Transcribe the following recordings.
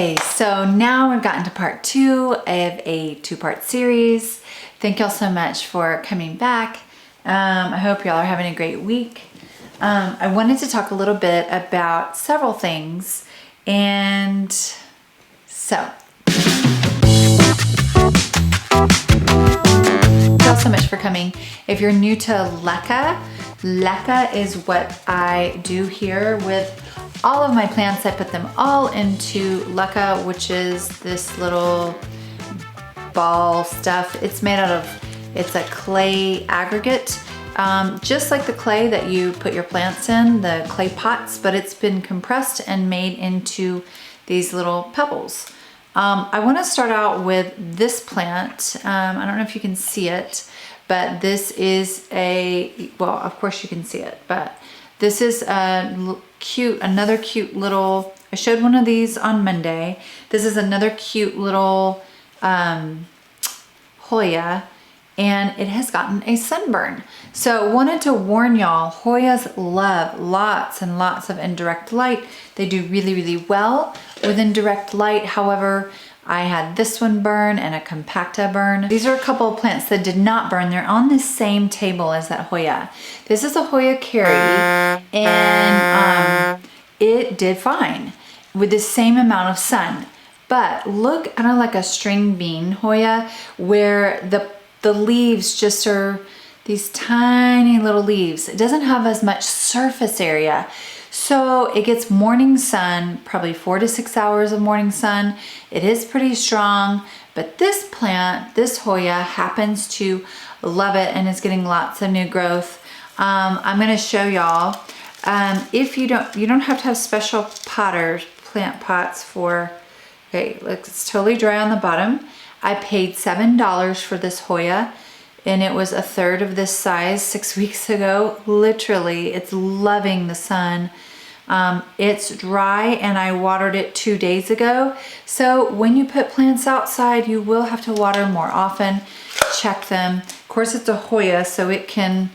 Okay, so now we've gotten to part 2 of a 2-part series. Thank y'all so much for coming back. I hope y'all are having a great week. I wanted to talk a little bit about several things, and so thank y'all so much for coming. If you're new to LECA is what I do here with all of my plants. I put them all into LECA, which is this little ball stuff. It's made out of, it's a clay aggregate, just like the clay that you put your plants in, the clay pots, but it's been compressed and made into these little pebbles. I want to start out with this plant. I don't know if you can see it, but this is well, of course you can see it, but this is another cute little, I showed one of these on Monday. This is another cute little Hoya, and it has gotten a sunburn. So wanted to warn y'all, Hoyas love lots and lots of indirect light. They do really, really well with indirect light. However, I had this one burn and a compacta burn. These are a couple of plants that did not burn. They're on the same table as that Hoya. This is a Hoya Carey, and it did fine with the same amount of sun. But look, kind of like a string bean Hoya, where the leaves just are these tiny little leaves. It doesn't have as much surface area. So it gets morning sun, probably 4 to 6 hours of morning sun. It is pretty strong, but this plant, this Hoya, happens to love it and is getting lots of new growth. I'm gonna show y'all. If you don't have to have special plant pots for, okay, look, it's totally dry on the bottom. I paid $7 for this Hoya, and it was a third of this size 6 weeks ago. Literally, it's loving the sun. It's dry, and I watered it 2 days ago. So when you put plants outside, you will have to water more often. Check them. Of course, it's a Hoya, so it can,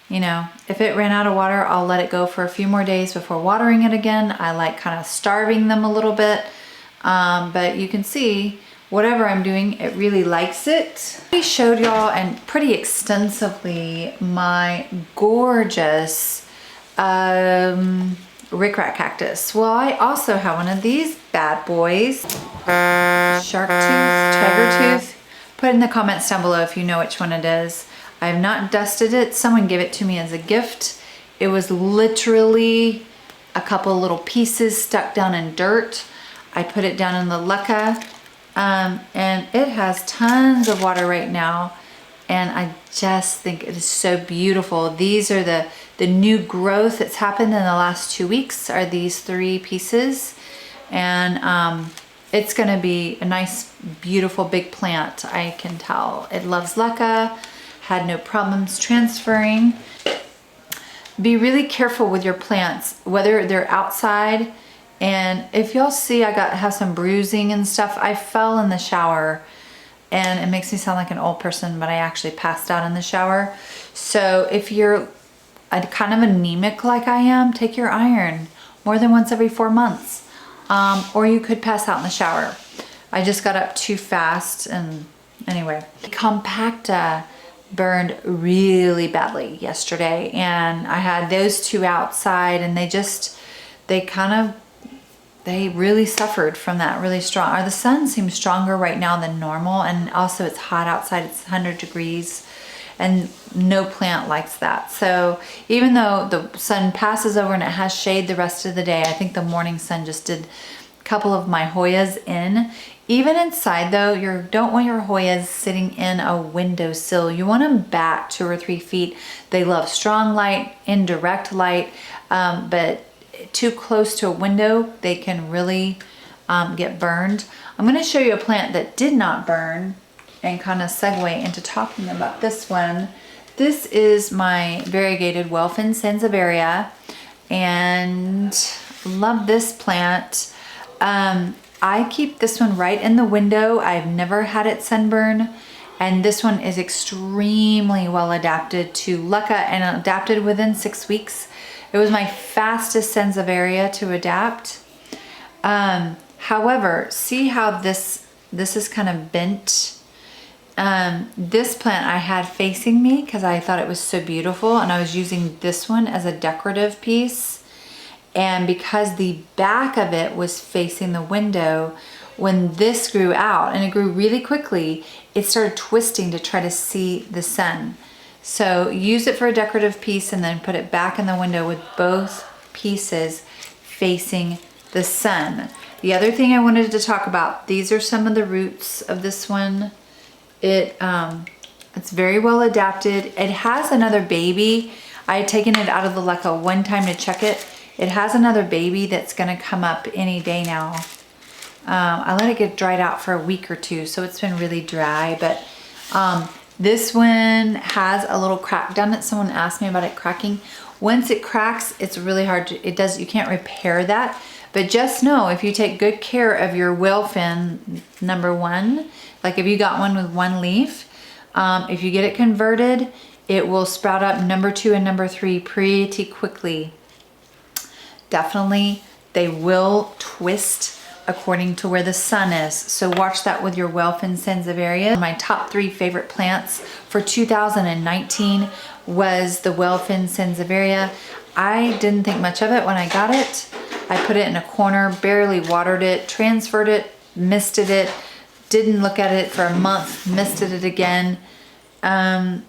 you know, if it ran out of water, I'll let it go for a few more days before watering it again. I like kind of starving them a little bit, but you can see whatever I'm doing, it really likes it. I showed y'all, and pretty extensively, my gorgeous rickrack cactus. Well, I also have one of these bad boys, shark tooth, tiger tooth. Put in the comments down below if you know which one it is. I have not dusted it. Someone gave it to me as a gift. It was literally a couple little pieces stuck down in dirt. I put it down in the LECA. And it has tons of water right now, and I just think it is so beautiful. These are the new growth that's happened in the last 2 weeks, are these 3 pieces, and it's gonna be a nice, beautiful, big plant. I can tell it loves LECA, had no problems transferring. Be really careful with your plants, whether they're outside. And if y'all see, I have some bruising and stuff. I fell in the shower, and it makes me sound like an old person, but I actually passed out in the shower. So if you're kind of anemic like I am, take your iron more than once every 4 months. Or you could pass out in the shower. I just got up too fast, and anyway. Compacta burned really badly yesterday, and I had those 2 outside, and they really suffered from that really strong. The sun seems stronger right now than normal, and also it's hot outside. It's 100 degrees, and no plant likes that. So even though the sun passes over and it has shade the rest of the day, I think the morning sun just did a couple of my Hoyas in. Even inside though, you don't want your Hoyas sitting in a windowsill. You want them back 2 or 3 feet. They love strong light, indirect light, but too close to a window, they can really get burned. I'm going to show you a plant that did not burn and kind of segue into talking about this one. This is my variegated Whalefin Sansevieria, and love this plant. I keep this one right in the window. I've never had it sunburn, and this one is extremely well adapted to LECA and adapted within 6 weeks. It was my fastest Sansevieria to adapt. However, see how this is kind of bent. This plant I had facing me because I thought it was so beautiful, and I was using this one as a decorative piece. And because the back of it was facing the window, when this grew out, and it grew really quickly, it started twisting to try to see the sun. So use it for a decorative piece and then put it back in the window with both pieces facing the sun. The other thing I wanted to talk about, these are some of the roots of this one. It's very well adapted. It has another baby. I had taken it out of the leca one time to check it. It has another baby that's gonna come up any day now. I let it get dried out for a week or two, so it's been really dry, but this one has a little crack down it. Someone asked me about it cracking. Once it cracks, it's really hard to, you can't repair that. But just know, if you take good care of your Whalefin #1, like if you got one with one leaf, if you get it converted, it will sprout up #2 and #3 pretty quickly. Definitely, they will twist according to where the sun is. So watch that with your Whalefin Sansevieria. My top 3 favorite plants for 2019 was the Whalefin Sansevieria. I didn't think much of it when I got it. I put it in a corner, barely watered it, transferred it, misted it, didn't look at it for a month, misted it again. I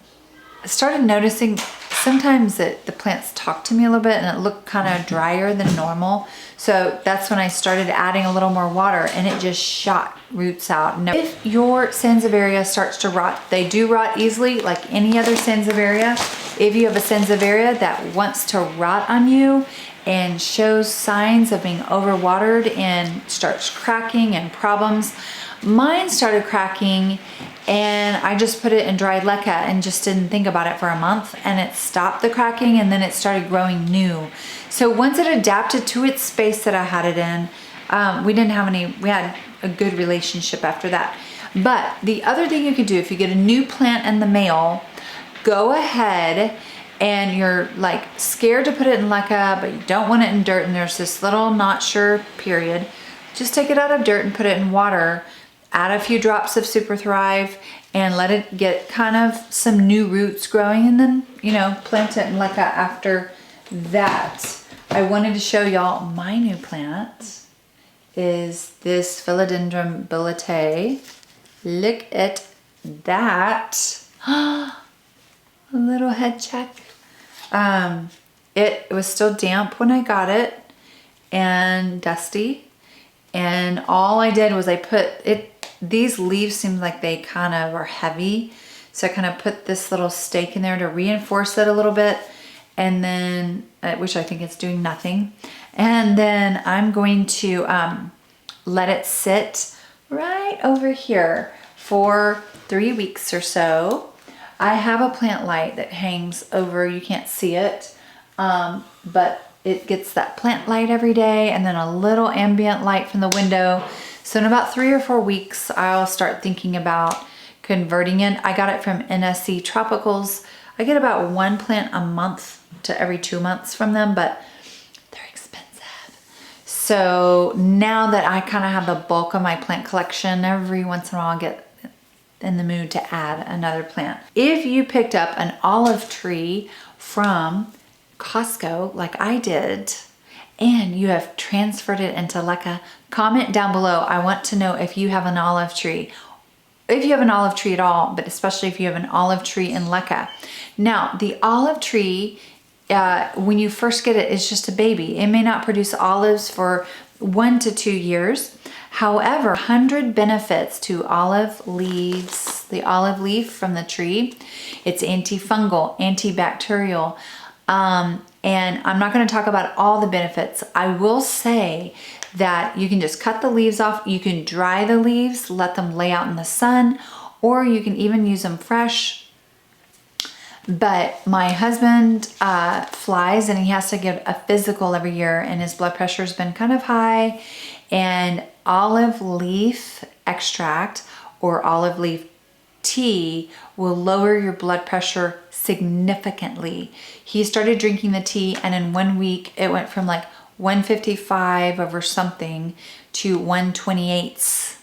started noticing sometimes that the plants talk to me a little bit and it looked kind of drier than normal. So that's when I started adding a little more water, and it just shot roots out. Now, if your Sansevieria starts to rot, they do rot easily like any other Sansevieria. If you have a Sansevieria that wants to rot on you and shows signs of being overwatered and starts cracking and problems, mine started cracking, and I just put it in dried leca and just didn't think about it for a month, and it stopped the cracking, and then it started growing new. So once it adapted to its space that I had it in, we had a good relationship after that. But the other thing you can do, if you get a new plant in the mail, go ahead and you're like scared to put it in leca, but you don't want it in dirt, and there's this little not sure period, just take it out of dirt and put it in water. Add a few drops of Super Thrive and let it get kind of some new roots growing, and then, you know, plant it in leca after that. I wanted to show y'all my new plant is this Philodendron billet. Look at that. A little head check. It was still damp when I got it and dusty. And all I did was I put it, these leaves seem like they kind of are heavy. So I kind of put this little stake in there to reinforce it a little bit. And then, which I think it's doing nothing. And then I'm going to let it sit right over here for 3 weeks or so. I have a plant light that hangs over, you can't see it, but it gets that plant light every day, and then a little ambient light from the window. So in about 3 or 4 weeks, I'll start thinking about converting it. I got it from NSC Tropicals. I get about 1 plant a month to every 2 months from them, but they're expensive. So now that I kind of have the bulk of my plant collection, every once in a while I'll get in the mood to add another plant. If you picked up an olive tree from Costco like I did, and you have transferred it into leca, comment down below. I want to know if you have an olive tree. If you have an olive tree at all, but especially if you have an olive tree in leca. Now, the olive tree, when you first get it, is just a baby. It may not produce olives for 1 to 2 years. However, 100 benefits to olive leaves, the olive leaf from the tree. It's antifungal, antibacterial, and I'm not going to talk about all the benefits. I will say that you can just cut the leaves off. You can dry the leaves, let them lay out in the sun, or you can even use them fresh. But my husband flies, and he has to get a physical every year, and his blood pressure has been kind of high, and olive leaf extract or olive leaf tea will lower your blood pressure significantly. He started drinking the tea, and in 1 week it went from like 155 over something to 128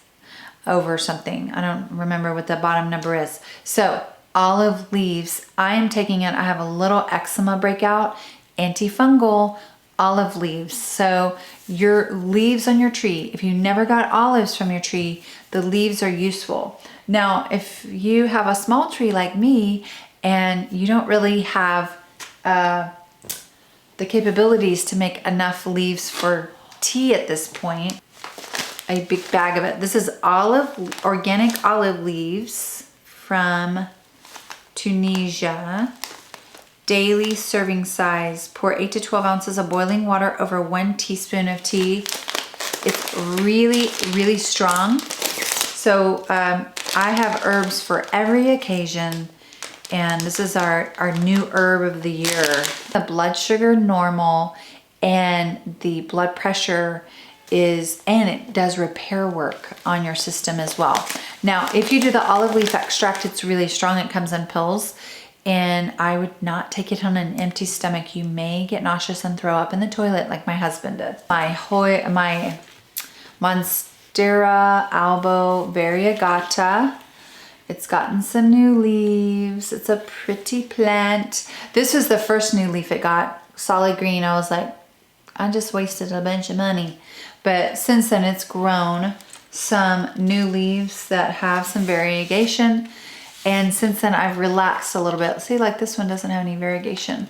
over something. I don't remember what the bottom number is. So olive leaves, I am taking it, I have a little eczema breakout, antifungal, olive leaves. So your leaves on your tree, if you never got olives from your tree, the leaves are useful. Now, if you have a small tree like me and you don't really have the capabilities to make enough leaves for tea at this point, a big bag of it. This is organic olive leaves from Tunisia. Daily serving size. Pour 8 to 12 ounces of boiling water over 1 teaspoon of tea. It's really, really strong. So I have herbs for every occasion. And this is our new herb of the year. The blood sugar normal, and the blood pressure is, and it does repair work on your system as well. Now, if you do the olive leaf extract, it's really strong. It comes in pills, and I would not take it on an empty stomach. You may get nauseous and throw up in the toilet like my husband did. My Monstera albo variegata. It's gotten some new leaves. It's a pretty plant. This was the first new leaf it got, solid green. I was like, I just wasted a bunch of money. But since then it's grown some new leaves that have some variegation. And since then I've relaxed a little bit. See, like this one doesn't have any variegation.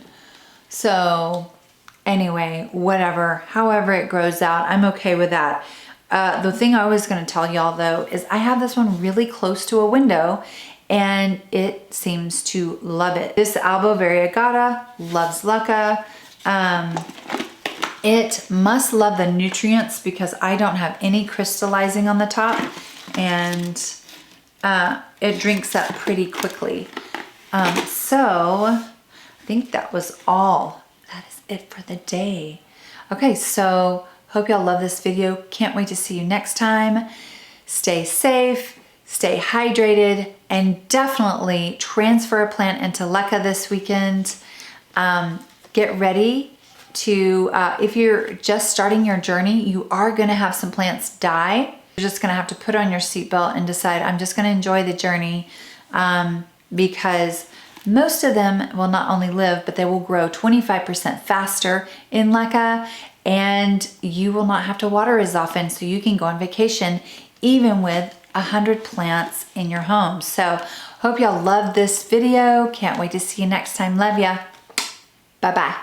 So anyway, whatever, however it grows out, I'm okay with that. The thing I was going to tell y'all though is I have this one really close to a window and it seems to love it. This Albo variegata loves leca. It must love the nutrients because I don't have any crystallizing on the top, and it drinks up pretty quickly. So I think that was all. That is it for the day. Okay, so hope y'all love this video. Can't wait to see you next time. Stay safe, stay hydrated, and definitely transfer a plant into leca this weekend. Get ready to, if you're just starting your journey, you are gonna have some plants die. You're just gonna have to put on your seatbelt and decide, I'm just gonna enjoy the journey, because most of them will not only live, but they will grow 25% faster in leca, and you will not have to water as often, so you can go on vacation even with 100 plants in your home. So hope y'all love this video. Can't wait to see you next time. Love ya. Bye-bye.